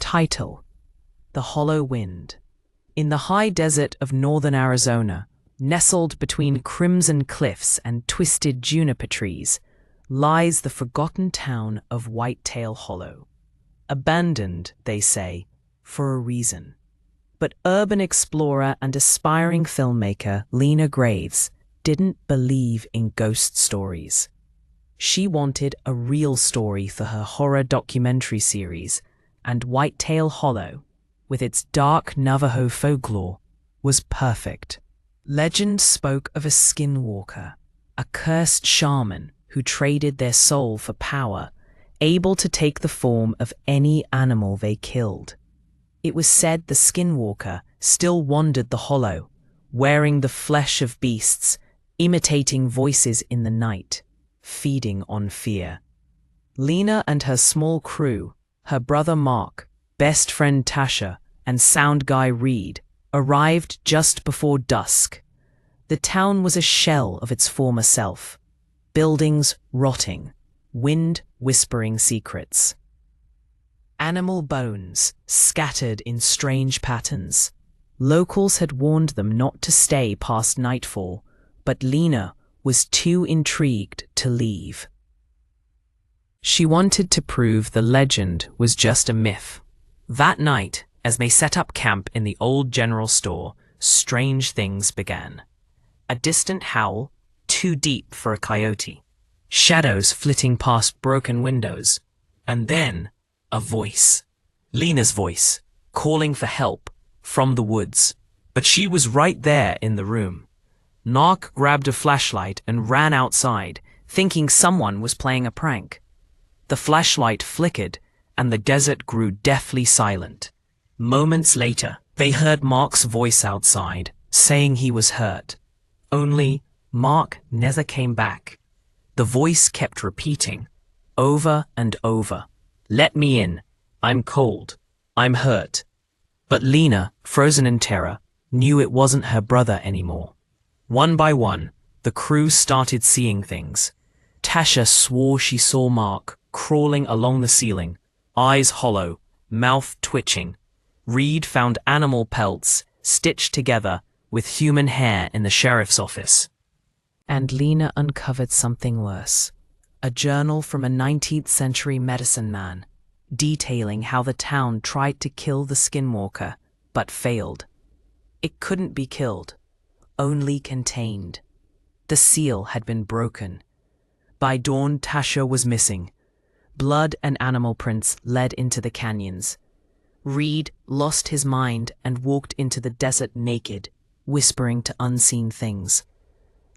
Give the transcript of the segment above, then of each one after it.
Title: The Hollow Wind. In the high desert of northern Arizona, nestled between crimson cliffs and twisted juniper trees, lies the forgotten town of Whitetail Hollow. Abandoned, they say, for a reason. But urban explorer and aspiring filmmaker Lena Graves didn't believe in ghost stories. She wanted a real story for her horror documentary series, and Whitetail Hollow, with its dark Navajo folklore, was perfect. Legend spoke of a skinwalker, a cursed shaman who traded their soul for power, able to take the form of any animal they killed. It was said the skinwalker still wandered the hollow, wearing the flesh of beasts, imitating voices in the night, feeding on fear. Lena and her small crew, her brother Mark, best friend Tasha, and sound guy Reed, arrived just before dusk. The town was a shell of its former self, buildings rotting, wind whispering secrets. Animal bones scattered in strange patterns. Locals had warned them not to stay past nightfall, but Lena was too intrigued to leave. She wanted to prove the legend was just a myth. That night, as they set up camp in the old general store, strange things began. A distant howl, too deep for a coyote. Shadows flitting past broken windows. And then, a voice. Lena's voice, calling for help from the woods. But she was right there in the room. Mark grabbed a flashlight and ran outside, thinking someone was playing a prank. The flashlight flickered, and the desert grew deathly silent. Moments later, they heard Mark's voice outside, saying he was hurt. Only, Mark never came back. The voice kept repeating, over and over, "Let me in. I'm cold. I'm hurt." But Lena, frozen in terror, knew it wasn't her brother anymore. One by one, the crew started seeing things. Tasha swore she saw Mark crawling along the ceiling, eyes hollow, mouth twitching. Reed found animal pelts stitched together with human hair in the sheriff's office. And Lena uncovered something worse. A journal from a 19th century medicine man, detailing how the town tried to kill the skinwalker, but failed. It couldn't be killed, only contained. The seal had been broken. By dawn, Tasha was missing. Blood and animal prints led into the canyons. Reed lost his mind and walked into the desert naked, whispering to unseen things.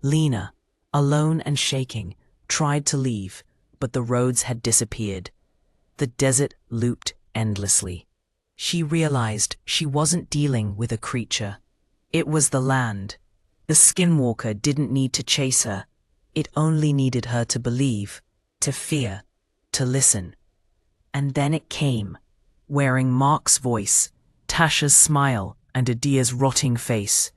Lena, alone and shaking, tried to leave, but the roads had disappeared. The desert looped endlessly. She realized she wasn't dealing with a creature. It was the land. The skinwalker didn't need to chase her. It only needed her to believe, to fear, to listen. And then it came, wearing Mark's voice, Tasha's smile, and Adia's rotting face.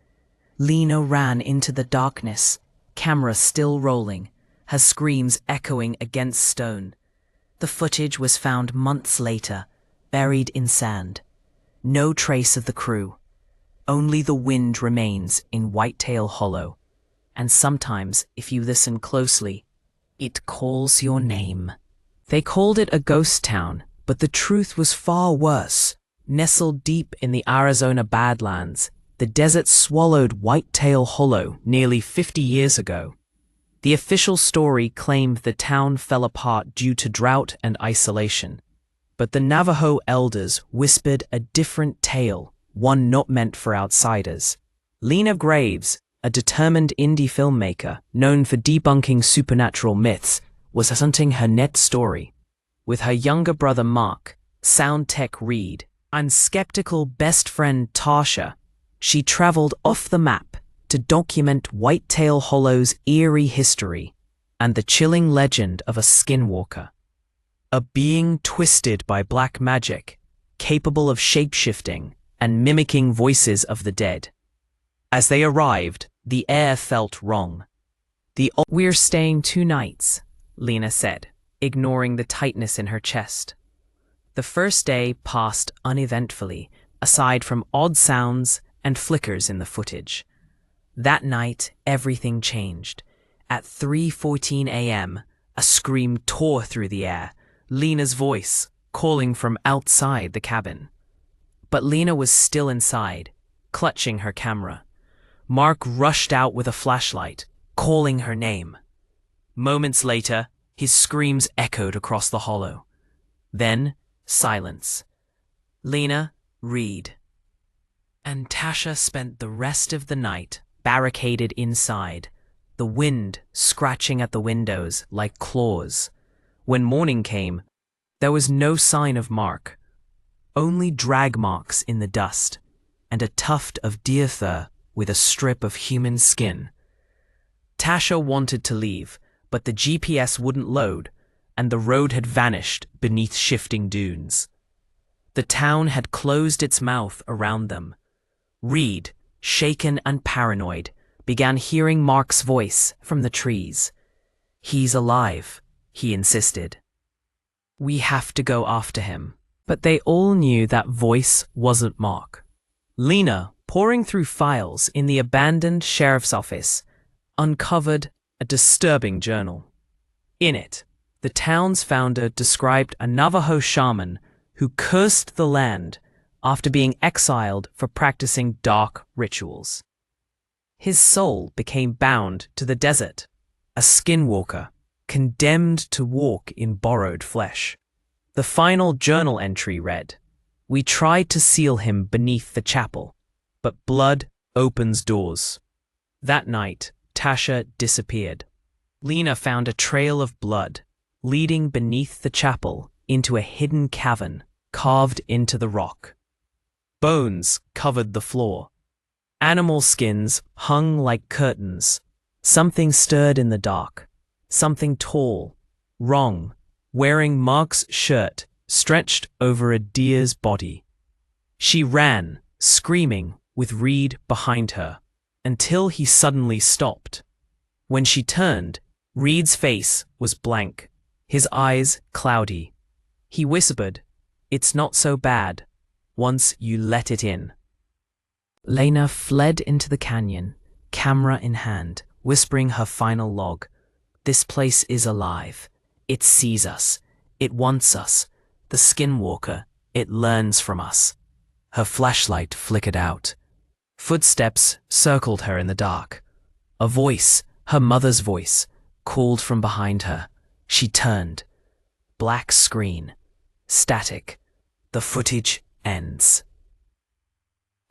Lena ran into the darkness, camera still rolling, her screams echoing against stone. The footage was found months later, buried in sand. No trace of the crew. Only the wind remains in Whitetail Hollow. And sometimes, if you listen closely, it calls your name. They called it a ghost town, but the truth was far worse. Nestled deep in the Arizona Badlands, the desert swallowed Whitetail Hollow nearly 50 years ago. The official story claimed the town fell apart due to drought and isolation. But the Navajo elders whispered a different tale, one not meant for outsiders. Lena Graves, a determined indie filmmaker known for debunking supernatural myths, was hunting her next story. With her younger brother Mark, sound tech Reed, and skeptical best friend Tasha, she traveled off the map to document Whitetail Hollow's eerie history and the chilling legend of a skinwalker. A being twisted by black magic, capable of shapeshifting and mimicking voices of the dead. As they arrived, the air felt wrong. "We're staying 2 nights, Lena said, ignoring the tightness in her chest. The first day passed uneventfully, aside from odd sounds and flickers in the footage. That night, everything changed. At 3:14 a.m., a scream tore through the air, Lena's voice calling from outside the cabin. But Lena was still inside, clutching her camera. Mark rushed out with a flashlight, calling her name. Moments later, his screams echoed across the hollow. Then, silence. Lena, read. And Tasha spent the rest of the night barricaded inside, the wind scratching at the windows like claws. When morning came, there was no sign of Mark, only drag marks in the dust and a tuft of deer fur with a strip of human skin. Tasha wanted to leave, but the GPS wouldn't load, and the road had vanished beneath shifting dunes. The town had closed its mouth around them. Reed, shaken and paranoid, began hearing Mark's voice from the trees. "He's alive," he insisted. "We have to go after him." But they all knew that voice wasn't Mark. Lena, poring through files in the abandoned sheriff's office, uncovered a disturbing journal. In it, the town's founder described a Navajo shaman who cursed the land after being exiled for practicing dark rituals. His soul became bound to the desert, a skinwalker, condemned to walk in borrowed flesh. The final journal entry read, "We tried to seal him beneath the chapel, but blood opens doors." That night, Tasha disappeared. Lena found a trail of blood leading beneath the chapel into a hidden cavern carved into the rock. Bones covered the floor. Animal skins hung like curtains. Something stirred in the dark. Something tall, wrong, wearing Mark's shirt stretched over a deer's body. She ran, screaming, with Reed behind her, until he suddenly stopped. When she turned, Reed's face was blank, his eyes cloudy. He whispered, "It's not so bad, once you let it in." Lena fled into the canyon, camera in hand, whispering her final log. "This place is alive. It sees us. It wants us. The Skinwalker, it learns from us." Her flashlight flickered out. Footsteps circled her in the dark. A voice, her mother's voice, called from behind her. She turned. Black screen. Static. The footage ends.